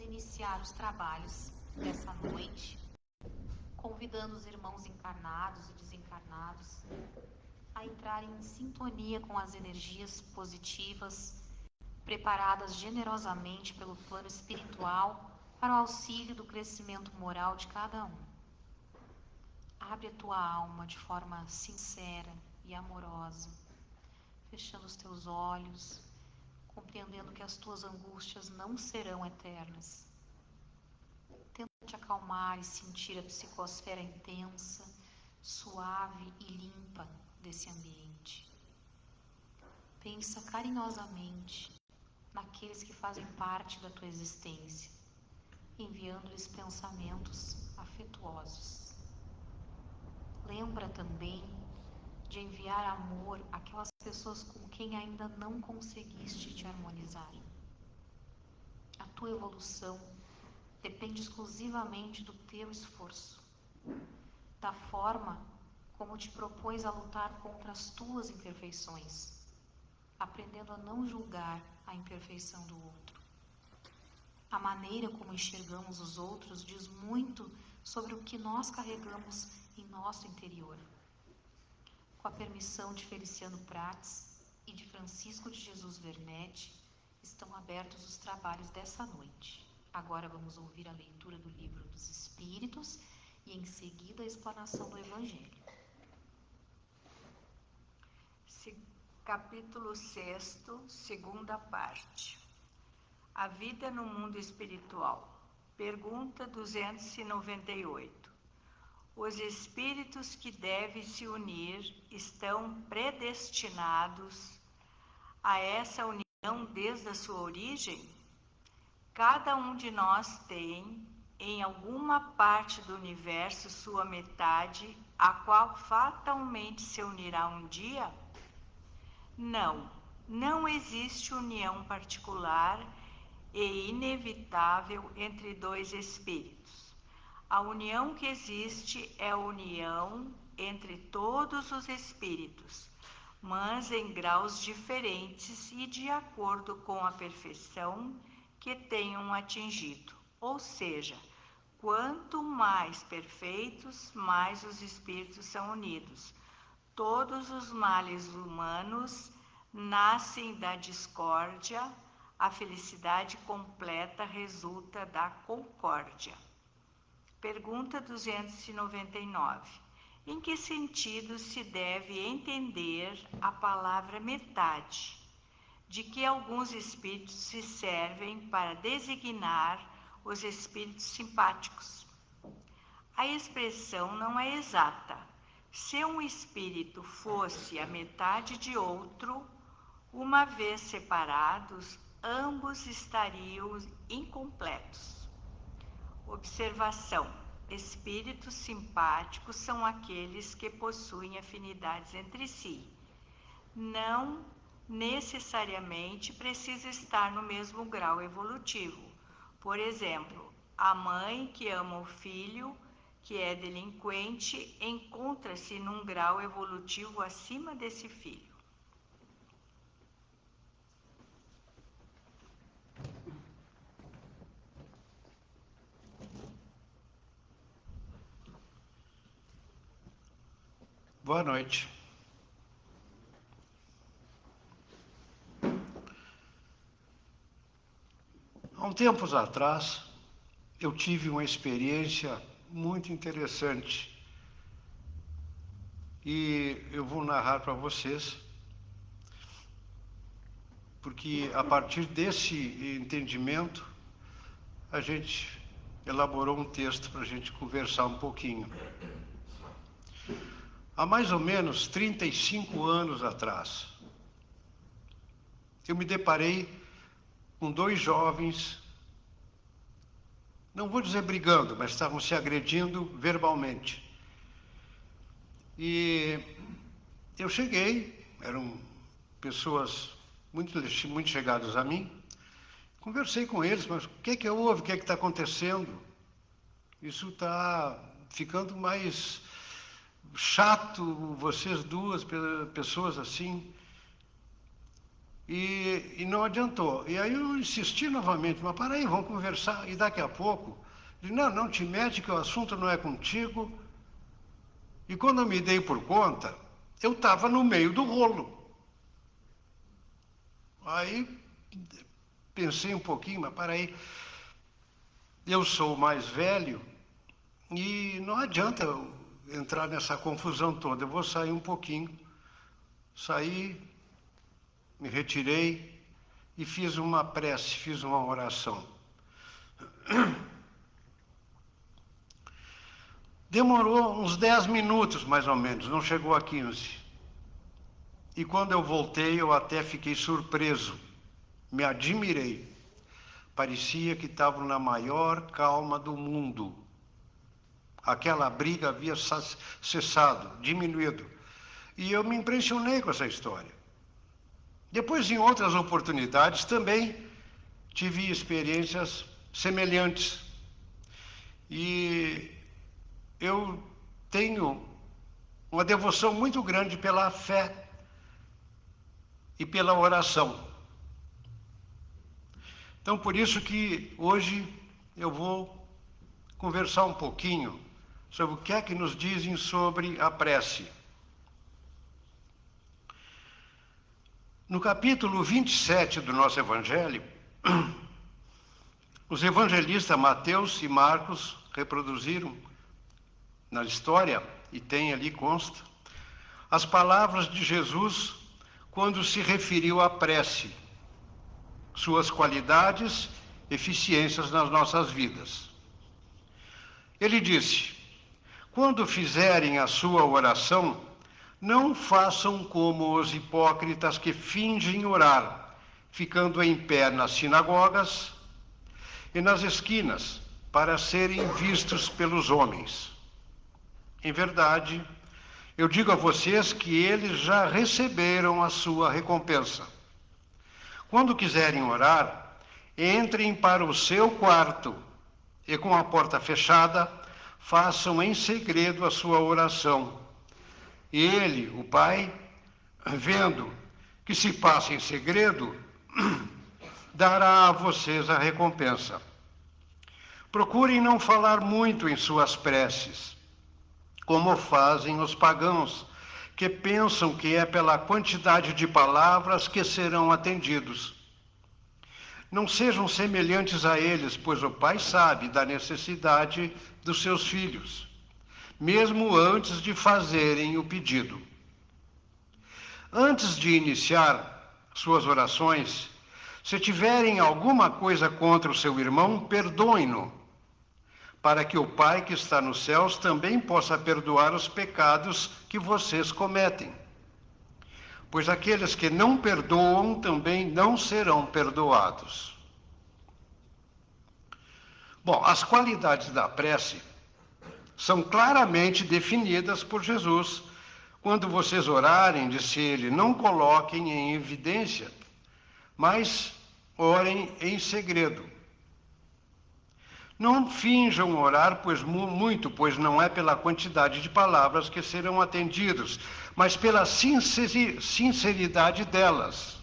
iniciar os trabalhos dessa noite, convidando os irmãos encarnados e desencarnados a entrarem em sintonia com as energias positivas preparadas generosamente pelo plano espiritual para o auxílio do crescimento moral de cada um. Abre a tua alma de forma sincera e amorosa, fechando os teus olhos, compreendendo que as tuas angústias não serão eternas. Tenta te acalmar e sentir a psicosfera intensa, suave e limpa desse ambiente. Pensa carinhosamente naqueles que fazem parte da tua existência, enviando-lhes pensamentos afetuosos. Lembra também de enviar amor àquelas pessoas com quem ainda não conseguiste te harmonizar. A tua evolução depende exclusivamente do teu esforço, da forma como te propões a lutar contra as tuas imperfeições, aprendendo a não julgar a imperfeição do outro. A maneira como enxergamos os outros diz muito sobre o que nós carregamos em nosso interior. Com a permissão de Feliciano Prates e de Francisco de Jesus Vernetti, estão abertos os trabalhos dessa noite. Agora vamos ouvir a leitura do Livro dos Espíritos e em seguida a explanação do Evangelho. Capítulo 6, segunda parte. A vida no mundo espiritual. Pergunta 298. Os espíritos que devem se unir estão predestinados a essa união desde a sua origem? Cada um de nós tem, em alguma parte do universo, sua metade, a qual fatalmente se unirá um dia? Não existe união particular e inevitável entre dois espíritos. A união que existe é a união entre todos os espíritos, mas em graus diferentes e de acordo com a perfeição que tenham atingido. Ou seja, quanto mais perfeitos, mais os espíritos são unidos. Todos os males humanos nascem da discórdia, a felicidade completa resulta da concórdia. Pergunta 299. Em que sentido se deve entender a palavra metade, de que alguns espíritos se servem para designar os espíritos simpáticos? A expressão não é exata. Se um espírito fosse a metade de outro, uma vez separados, ambos estariam incompletos. Observação: espíritos simpáticos são aqueles que possuem afinidades entre si. Não necessariamente precisa estar no mesmo grau evolutivo. Por exemplo, a mãe que ama o filho que é delinquente encontra-se num grau evolutivo acima desse filho. Boa noite. Há uns tempos atrás, eu tive uma experiência muito interessante e eu vou narrar para vocês, porque a partir desse entendimento a gente elaborou um texto para a gente conversar um pouquinho. Há mais ou menos 35 anos atrás, eu me deparei com dois jovens, não vou dizer brigando, mas estavam se agredindo verbalmente. E eu cheguei, eram pessoas muito chegadas a mim, conversei com eles, mas o que houve, o que está acontecendo? Isso está ficando mais chato, vocês duas pessoas assim. E não adiantou. E aí eu insisti novamente, mas para aí, vamos conversar. E daqui a pouco, ele, não te mete que o assunto não é contigo. E quando eu me dei por conta, eu estava no meio do rolo. Aí pensei um pouquinho, mas para aí, eu sou mais velho e não adianta eu entrar nessa confusão toda. Eu vou sair um pouquinho. Saí, me retirei e fiz uma prece, fiz uma oração. Demorou uns 10 minutos, mais ou menos, não chegou a 15. E quando eu voltei, eu até fiquei surpreso, me admirei. Parecia que estava na maior calma do mundo. Aquela briga havia cessado, diminuído. E eu me impressionei com essa história. Depois, em outras oportunidades, também tive experiências semelhantes. E eu tenho uma devoção muito grande pela fé e pela oração. Então, por isso que hoje eu vou conversar um pouquinho sobre o que é que nos dizem sobre a prece. No capítulo 27 do nosso Evangelho, os evangelistas Mateus e Marcos reproduziram na história, e tem ali consta, as palavras de Jesus quando se referiu à prece, suas qualidades, eficiências nas nossas vidas. Ele disse: quando fizerem a sua oração, não façam como os hipócritas que fingem orar, ficando em pé nas sinagogas e nas esquinas, para serem vistos pelos homens. Em verdade, eu digo a vocês que eles já receberam a sua recompensa. Quando quiserem orar, entrem para o seu quarto e, com a porta fechada, façam em segredo a sua oração. E ele, o Pai, vendo que se passa em segredo, dará a vocês a recompensa. Procurem não falar muito em suas preces, como fazem os pagãos, que pensam que é pela quantidade de palavras que serão atendidos. Não sejam semelhantes a eles, pois o Pai sabe da necessidade dos seus filhos, mesmo antes de fazerem o pedido. Antes de iniciar suas orações, se tiverem alguma coisa contra o seu irmão, perdoem-no, para que o Pai que está nos céus também possa perdoar os pecados que vocês cometem. Pois aqueles que não perdoam também não serão perdoados. Bom, as qualidades da prece são claramente definidas por Jesus. Quando vocês orarem, disse ele, não coloquem em evidência, mas orem em segredo. Não finjam orar pois não é pela quantidade de palavras que serão atendidos, mas pela sinceridade delas.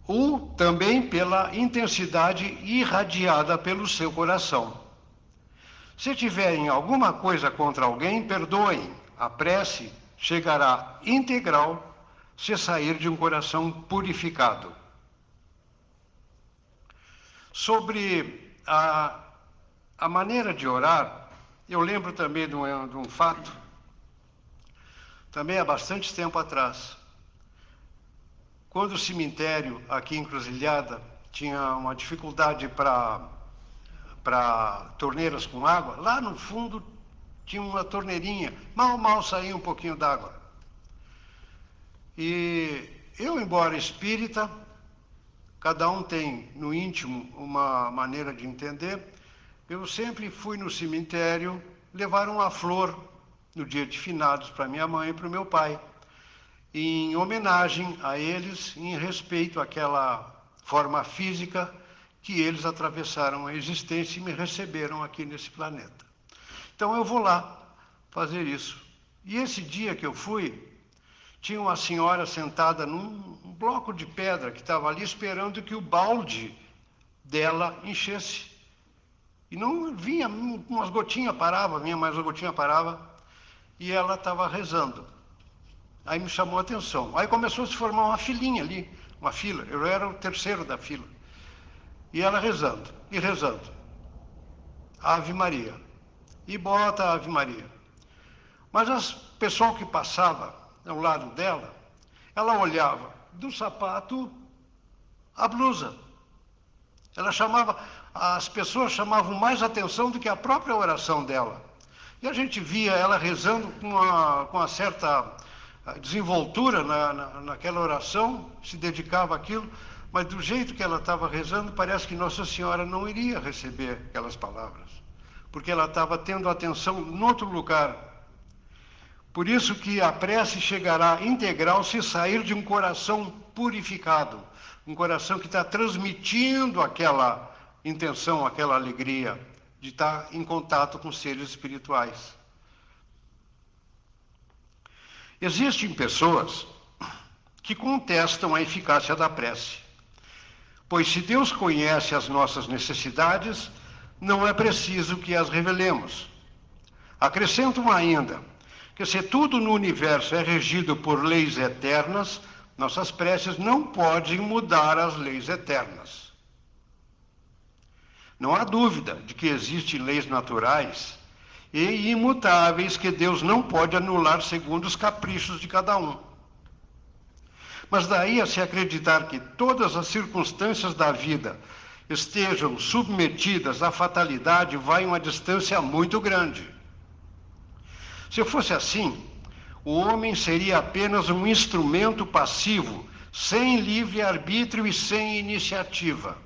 Ou também pela intensidade irradiada pelo seu coração. Se tiverem alguma coisa contra alguém, perdoem. A prece chegará integral se sair de um coração purificado. Sobre a maneira de orar, eu lembro também de um fato, também há bastante tempo atrás, quando o cemitério aqui em Encruzilhada tinha uma dificuldade para torneiras com água, lá no fundo tinha uma torneirinha, mal saía um pouquinho d'água. E eu, embora espírita, cada um tem no íntimo uma maneira de entender, eu sempre fui no cemitério levar uma flor no dia de finados para minha mãe e para o meu pai, em homenagem a eles, em respeito àquela forma física que eles atravessaram a existência e me receberam aqui nesse planeta. Então eu vou lá fazer isso. E esse dia que eu fui, tinha uma senhora sentada num bloco de pedra que estava ali esperando que o balde dela enchesse. E não vinha, umas gotinhas parava, vinha mais uma gotinha parava, e ela estava rezando. Aí me chamou a atenção. Aí começou a se formar uma filinha ali, uma fila. Eu era o terceiro da fila. E ela rezando, e rezando. Ave Maria. E bota a Ave Maria. Mas o pessoal que passava ao lado dela, ela olhava do sapato à blusa. Ela chamava, as pessoas chamavam mais atenção do que a própria oração dela. E a gente via ela rezando com uma certa desenvoltura naquela oração, se dedicava àquilo, mas do jeito que ela estava rezando, parece que Nossa Senhora não iria receber aquelas palavras, porque ela estava tendo atenção em outro lugar. Por isso que a prece chegará integral se sair de um coração purificado, um coração que está transmitindo aquela intenção, aquela alegria de estar em contato com seres espirituais. Existem pessoas que contestam a eficácia da prece, pois se Deus conhece as nossas necessidades, não é preciso que as revelemos. Acrescentam ainda que se tudo no universo é regido por leis eternas, nossas preces não podem mudar as leis eternas. Não há dúvida de que existem leis naturais e imutáveis que Deus não pode anular segundo os caprichos de cada um. Mas daí a se acreditar que todas as circunstâncias da vida estejam submetidas à fatalidade vai uma distância muito grande. Se fosse assim, o homem seria apenas um instrumento passivo, sem livre-arbítrio e sem iniciativa.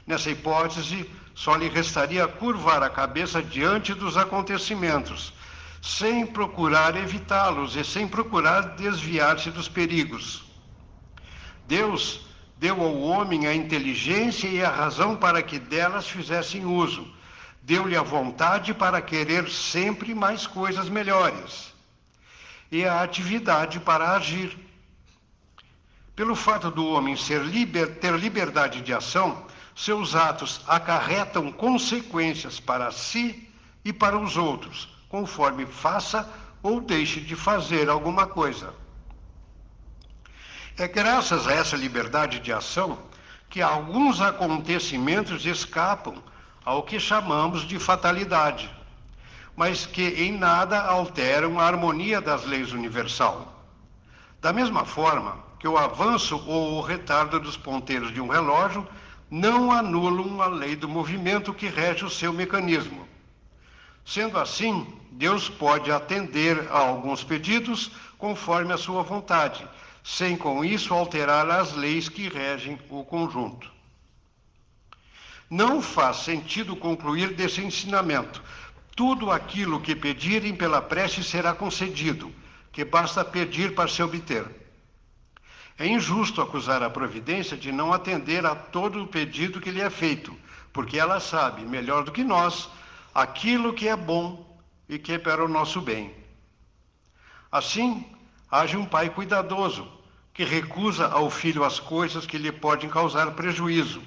Nessa hipótese, só lhe restaria curvar a cabeça diante dos acontecimentos, sem procurar evitá-los e sem procurar desviar-se dos perigos. Deus deu ao homem a inteligência e a razão para que delas fizessem uso. Deu-lhe a vontade para querer sempre mais coisas melhores e a atividade para agir. Pelo fato do homem ter liberdade de ação, seus atos acarretam consequências para si e para os outros, conforme faça ou deixe de fazer alguma coisa. É graças a essa liberdade de ação que alguns acontecimentos escapam ao que chamamos de fatalidade, mas que em nada alteram a harmonia das leis universal. Da mesma forma que o avanço ou o retardo dos ponteiros de um relógio não anulam a lei do movimento que rege o seu mecanismo. Sendo assim, Deus pode atender a alguns pedidos conforme a sua vontade, sem com isso alterar as leis que regem o conjunto. Não faz sentido concluir desse ensinamento: tudo aquilo que pedirem pela prece será concedido, que basta pedir para se obter. É injusto acusar a providência de não atender a todo o pedido que lhe é feito, porque ela sabe, melhor do que nós, aquilo que é bom e que é para o nosso bem. Assim, age um pai cuidadoso, que recusa ao filho as coisas que lhe podem causar prejuízo.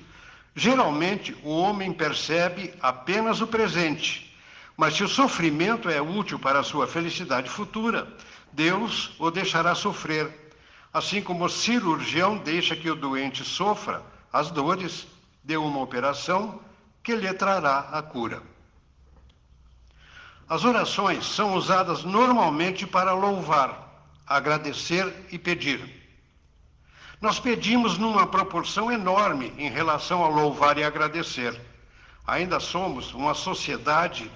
Geralmente, o homem percebe apenas o presente, mas se o sofrimento é útil para a sua felicidade futura, Deus o deixará sofrer, assim como o cirurgião deixa que o doente sofra as dores de uma operação que lhe trará a cura. As orações são usadas normalmente para louvar, agradecer e pedir. Nós pedimos numa proporção enorme em relação a louvar e agradecer. Ainda somos uma sociedade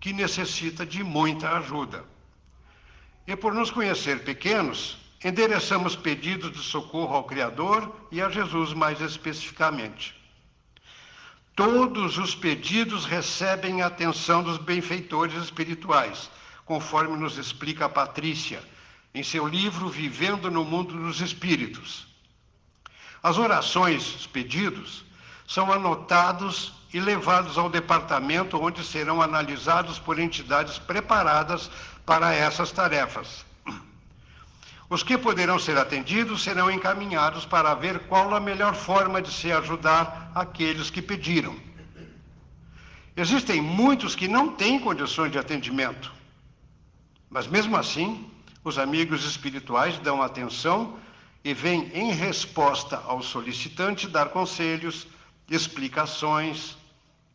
que necessita de muita ajuda. E por nos conhecer pequenos, endereçamos pedidos de socorro ao Criador e a Jesus mais especificamente. Todos os pedidos recebem a atenção dos benfeitores espirituais, conforme nos explica a Patrícia, em seu livro Vivendo no Mundo dos Espíritos. As orações, os pedidos, são anotados e levados ao departamento onde serão analisados por entidades preparadas para essas tarefas. Os que poderão ser atendidos serão encaminhados para ver qual a melhor forma de se ajudar aqueles que pediram. Existem muitos que não têm condições de atendimento, mas mesmo assim, os amigos espirituais dão atenção e vêm em resposta ao solicitante dar conselhos, explicações,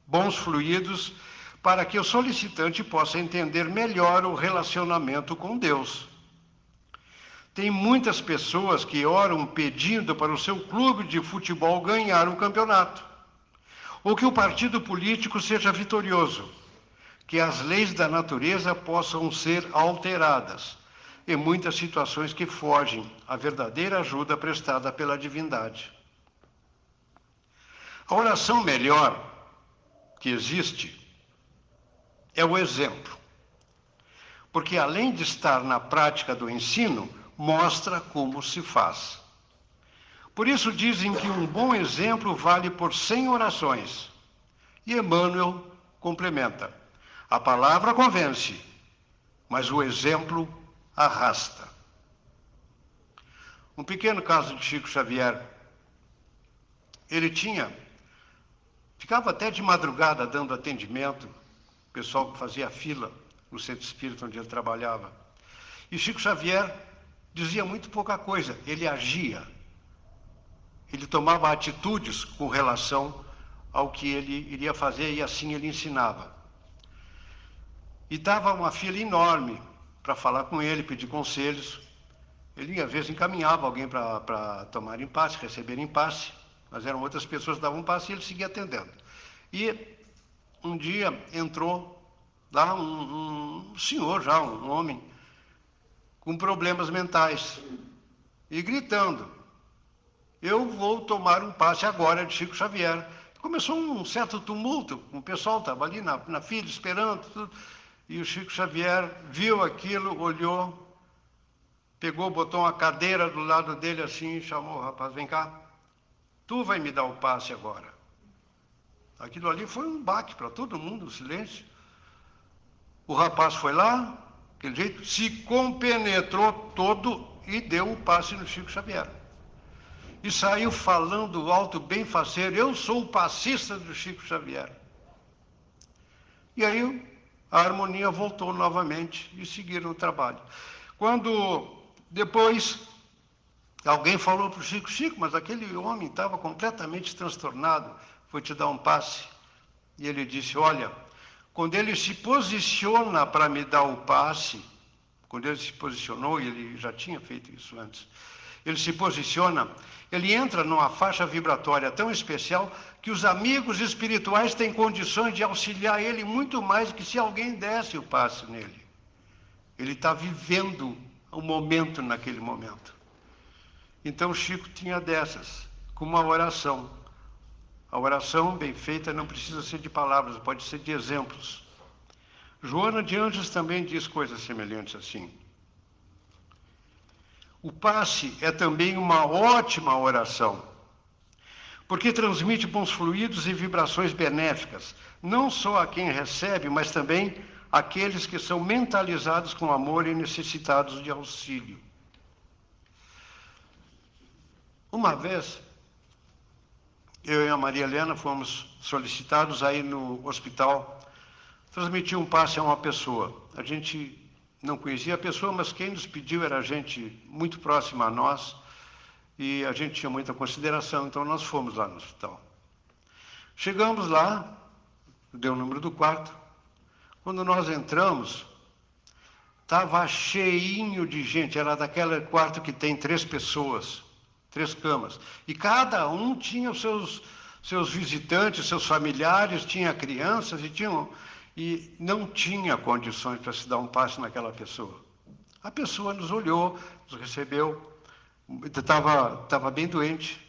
bons fluidos, para que o solicitante possa entender melhor o relacionamento com Deus. Tem muitas pessoas que oram pedindo para o seu clube de futebol ganhar o campeonato, ou que o partido político seja vitorioso, que as leis da natureza possam ser alteradas, e muitas situações que fogem à verdadeira ajuda prestada pela divindade. A oração melhor que existe é o exemplo, porque além de estar na prática do ensino, mostra como se faz. Por isso dizem que um bom exemplo vale por 100 orações. E Emmanuel complementa: a palavra convence, mas o exemplo arrasta. Um pequeno caso de Chico Xavier. Ele ficava até de madrugada dando atendimento, o pessoal que fazia fila no centro espírita onde ele trabalhava. E Chico Xavier dizia muito pouca coisa, ele agia. Ele tomava atitudes com relação ao que ele iria fazer e assim ele ensinava. E dava uma fila enorme para falar com ele, pedir conselhos. Ele, às vezes, encaminhava alguém para tomar passe, receber passe, mas eram outras pessoas que davam passe e ele seguia atendendo. E um dia entrou lá um senhor já, um homem, com problemas mentais, e gritando: eu vou tomar um passe agora de Chico Xavier. Começou um certo tumulto, o pessoal estava ali na fila esperando, tudo, e o Chico Xavier viu aquilo, olhou, pegou, botou uma cadeira do lado dele assim e chamou o rapaz: vem cá, tu vai me dar o passe agora. Aquilo ali foi um baque para todo mundo, o silêncio. O rapaz foi lá, aquele jeito, se compenetrou todo e deu o passe no Chico Xavier. E saiu falando alto, bem faceiro: eu sou o passista do Chico Xavier. E aí a harmonia voltou novamente e seguiram o trabalho. Quando depois alguém falou para o Chico: Chico, mas aquele homem estava completamente transtornado, foi te dar um passe. E ele disse: olha, quando ele se posiciona para me dar o passe, quando ele se posicionou, e ele já tinha feito isso antes, ele se posiciona, ele entra numa faixa vibratória tão especial que os amigos espirituais têm condições de auxiliar ele muito mais do que se alguém desse o passe nele. Ele está vivendo o momento naquele momento. Então Chico tinha dessas, com uma oração. A oração bem feita não precisa ser de palavras, pode ser de exemplos. Joana de Anjos também diz coisas semelhantes assim. O passe é também uma ótima oração, porque transmite bons fluidos e vibrações benéficas, não só a quem recebe, mas também àqueles que são mentalizados com amor e necessitados de auxílio. Uma vez, eu e a Maria Helena fomos solicitados aí no hospital transmitir um passe a uma pessoa. A gente não conhecia a pessoa, mas quem nos pediu era gente muito próxima a nós e a gente tinha muita consideração, então nós fomos lá no hospital. Chegamos lá, deu o número do quarto. Quando nós entramos, estava cheinho de gente, era daquele quarto que tem 3 pessoas, 3 camas, e cada um tinha os seus visitantes, seus familiares, tinha crianças e não tinha condições para se dar um passe naquela pessoa. A pessoa nos olhou, nos recebeu, estava bem doente.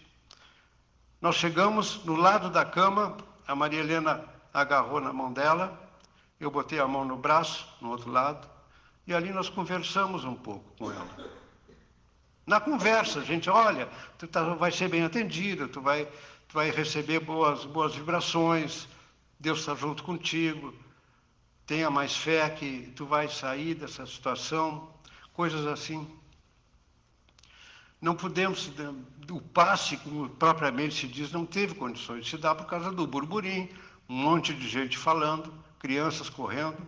Nós chegamos no lado da cama, a Maria Helena agarrou na mão dela, eu botei a mão no braço, no outro lado, e ali nós conversamos um pouco com ela. Na conversa, a gente: olha, vai ser bem atendida, tu vai receber boas vibrações, Deus está junto contigo, tenha mais fé que tu vai sair dessa situação, coisas assim. Não podemos, o passe, como propriamente se diz, não teve condições de se dar por causa do burburinho, um monte de gente falando, crianças correndo.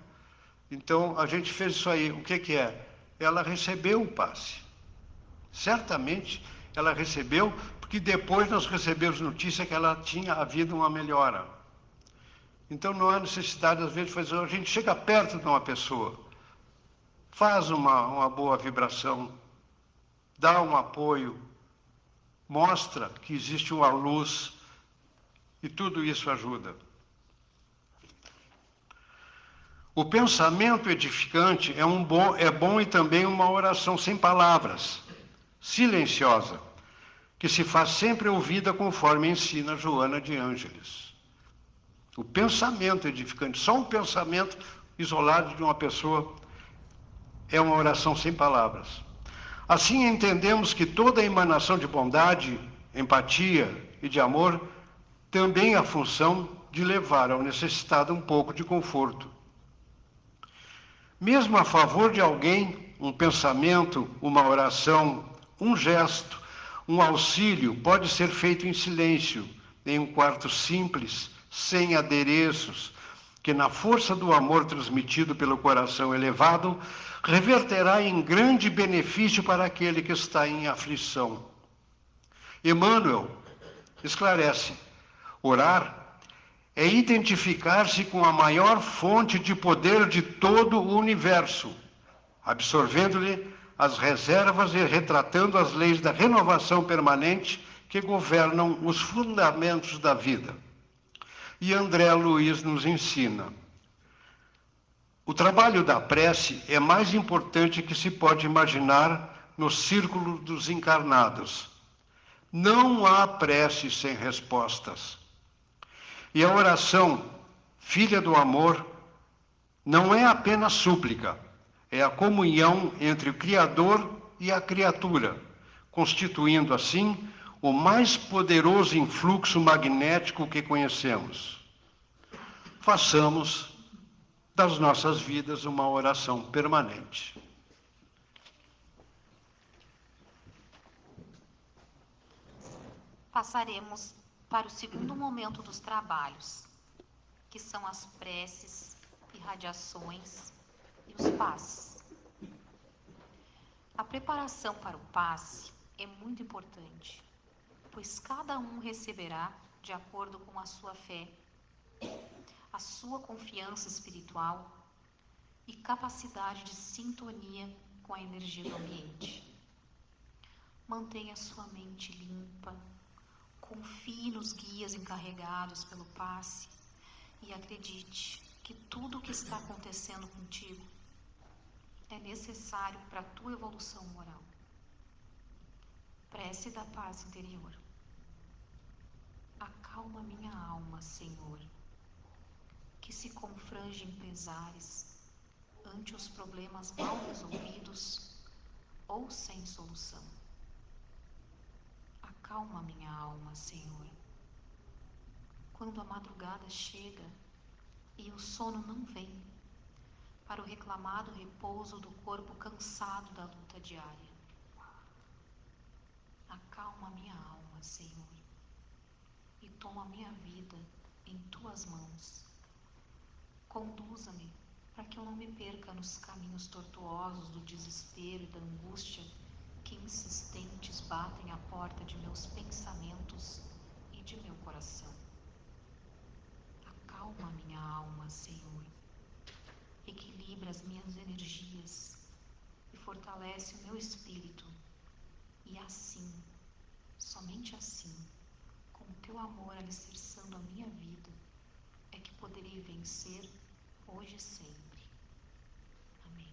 Então, a gente fez isso aí. O que é? Ela recebeu o passe. Certamente, ela recebeu, porque depois nós recebemos notícia que ela tinha havido uma melhora. Então, não há necessidade, às vezes, a gente chega perto de uma pessoa, faz uma boa vibração, dá um apoio, mostra que existe uma luz, e tudo isso ajuda. O pensamento edificante é bom e também uma oração sem palavras, silenciosa, que se faz sempre ouvida conforme ensina Joana de Ângeles. O pensamento edificante, só um pensamento isolado de uma pessoa é uma oração sem palavras. Assim entendemos que toda emanação de bondade, empatia e de amor também a função de levar ao necessitado um pouco de conforto. Mesmo a favor de alguém, um pensamento, uma oração, um gesto, um auxílio pode ser feito em silêncio, em um quarto simples, sem adereços, que na força do amor transmitido pelo coração elevado, reverterá em grande benefício para aquele que está em aflição. Emmanuel esclarece: orar é identificar-se com a maior fonte de poder de todo o universo, absorvendo-lhe as reservas e retratando as leis da renovação permanente que governam os fundamentos da vida. E André Luiz nos ensina: o trabalho da prece é mais importante que se pode imaginar no círculo dos encarnados. Não há prece sem respostas. E a oração, filha do amor, não é apenas súplica, é a comunhão entre o Criador e a criatura, constituindo assim o mais poderoso influxo magnético que conhecemos. Façamos das nossas vidas uma oração permanente. Passaremos para o segundo momento dos trabalhos, que são as preces, irradiações e os passes. A preparação para o passe é muito importante, pois cada um receberá de acordo com a sua fé, a sua confiança espiritual e capacidade de sintonia com a energia do ambiente. Mantenha sua mente limpa, confie nos guias encarregados pelo passe e acredite que tudo o que está acontecendo contigo é necessário para a tua evolução moral. Prece da paz interior. Acalma minha alma, Senhor, que se confrange em pesares ante os problemas mal resolvidos ou sem solução. Acalma minha alma, Senhor, quando a madrugada chega e o sono não vem, para o reclamado repouso do corpo cansado da luta diária. Acalma minha alma, Senhor, e toma minha vida em tuas mãos. Conduza-me para que eu não me perca nos caminhos tortuosos do desespero e da angústia que insistentes batem à porta de meus pensamentos e de meu coração. Acalma minha alma, Senhor, equilibra as minhas energias e fortalece o meu espírito, e assim, somente assim, com o teu amor alicerçando a minha vida, é que poderei vencer hoje e sempre. Amém.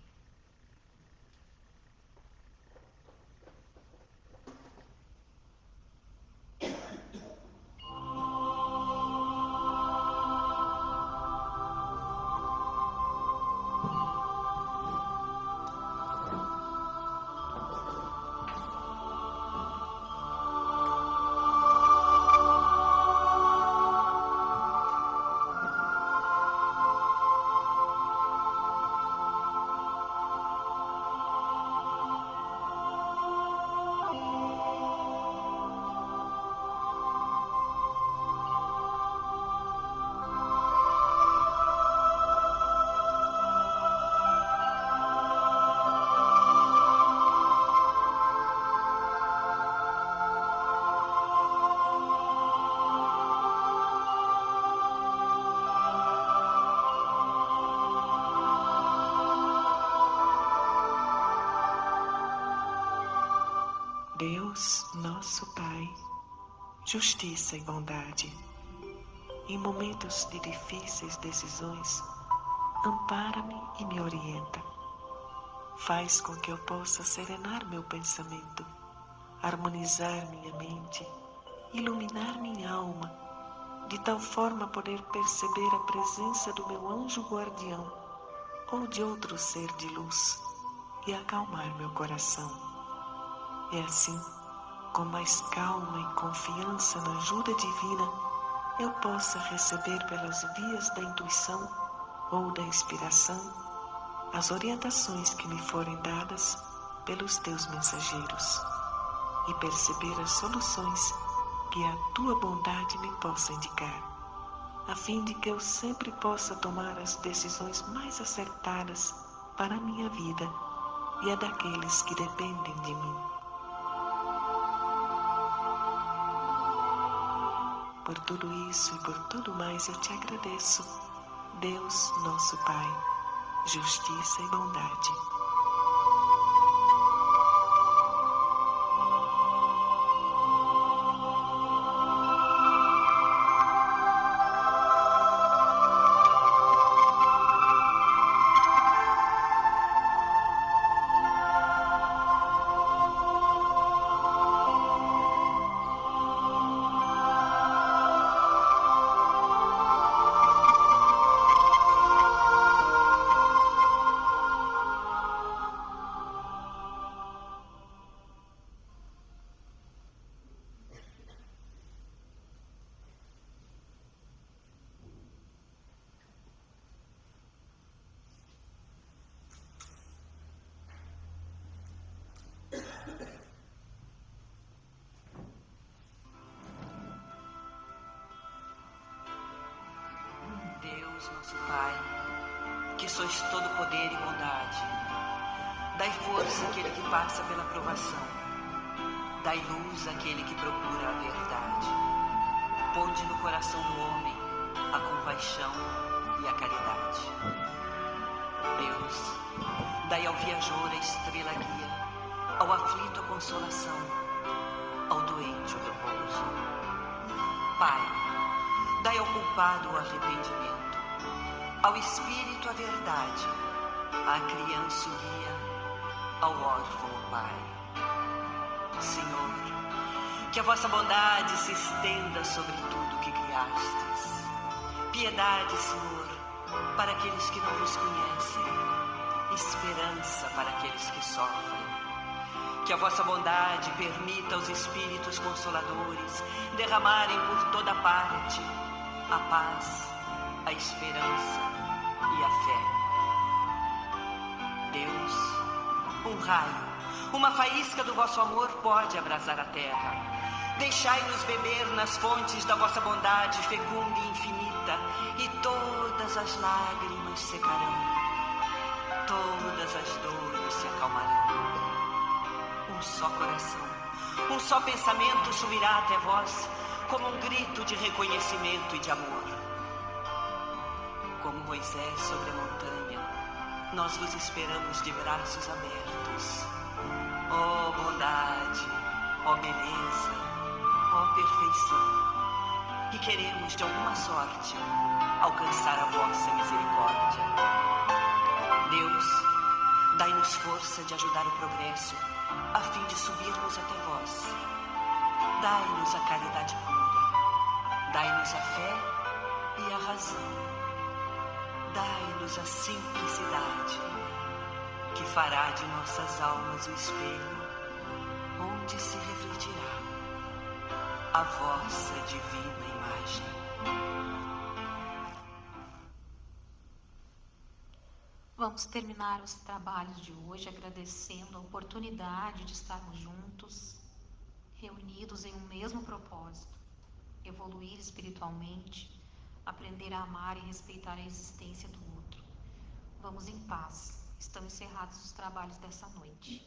Deus, nosso Pai, justiça e bondade, em momentos de difíceis decisões, ampara-me e me orienta. Faz com que eu possa serenar meu pensamento, harmonizar minha mente, iluminar minha alma, de tal forma poder perceber a presença do meu anjo guardião ou de outro ser de luz e acalmar meu coração. E assim, com mais calma e confiança na ajuda divina, eu possa receber pelas vias da intuição ou da inspiração as orientações que me forem dadas pelos teus mensageiros e perceber as soluções que a tua bondade me possa indicar, a fim de que eu sempre possa tomar as decisões mais acertadas para a minha vida e a daqueles que dependem de mim. Por tudo isso e por tudo mais eu te agradeço, Deus, nosso Pai, justiça e bondade. Deus, nosso Pai, que sois todo poder e bondade, dai força àquele que passa pela provação, dai luz àquele que procura a verdade. Ponde no coração do homem a compaixão e a caridade. Deus, dai ao viajor a estrela guia, ao aflito a consolação, ao doente o repouso. Pai, dai ao culpado o arrependimento, ao espírito a verdade, à criança o guia, ao órfão o pai. Senhor, que a vossa bondade se estenda sobre tudo que criastes. Piedade, Senhor, para aqueles que não vos conhecem, esperança para aqueles que sofrem. Que a vossa bondade permita aos espíritos consoladores derramarem por toda parte a paz, a esperança e a fé. Deus, um raio, uma faísca do vosso amor pode abrasar a terra. Deixai-nos beber nas fontes da vossa bondade fecunda e infinita, e todas as lágrimas secarão, todas as dores se acalmarão. Um só coração, um só pensamento subirá até vós, como um grito de reconhecimento e de amor. Como Moisés sobre a montanha, nós vos esperamos de braços abertos. Ó bondade, ó beleza, ó perfeição, e queremos de alguma sorte alcançar a vossa misericórdia. Deus, dai-nos força de ajudar o progresso, a fim de subirmos até vós. Dai-nos a caridade pura, dai-nos a fé e a razão. Dai-nos a simplicidade, que fará de nossas almas o espelho, onde se refletirá a vossa divina imagem. Vamos terminar os trabalhos de hoje agradecendo a oportunidade de estarmos juntos, reunidos em um mesmo propósito: evoluir espiritualmente, aprender a amar e respeitar a existência do outro. Vamos em paz. Estão encerrados os trabalhos dessa noite.